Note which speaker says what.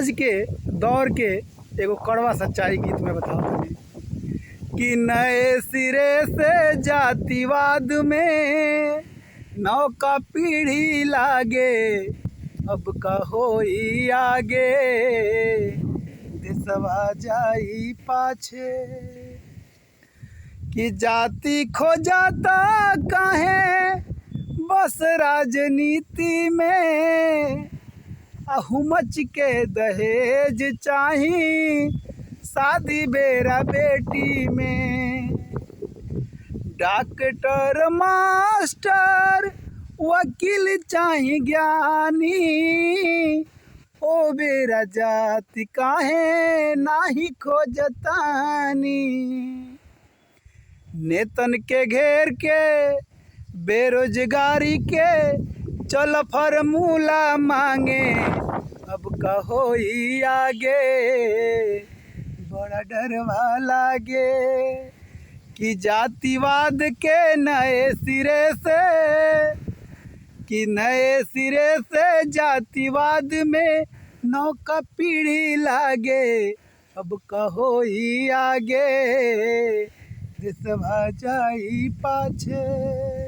Speaker 1: आज के दौर के एगो कड़वा सच्चाई गीत में बताओ तनी कि नए सिरे से जातिवाद में नौका पीढ़ी लागे, अब का होई आगे देशवा जाई पाछे। कि जाति खो जाता काहे बस राजनीति में, अहुमच के दहेज चाही शादी बेरा बेटी में। डॉक्टर मास्टर वकील चाही ज्ञानी, ओ बेरा जाति काहे नाही खोजतानी। नेतन के घेर के बेरोजगारी के चल फॉर्मूला मांगे, अब का होई आगे बड़ा डरवा लागे। कि जातिवाद के नए सिरे से जातिवाद में नौका पीढ़ी लागे, अब का होई आगे देशवा जाई पाछे।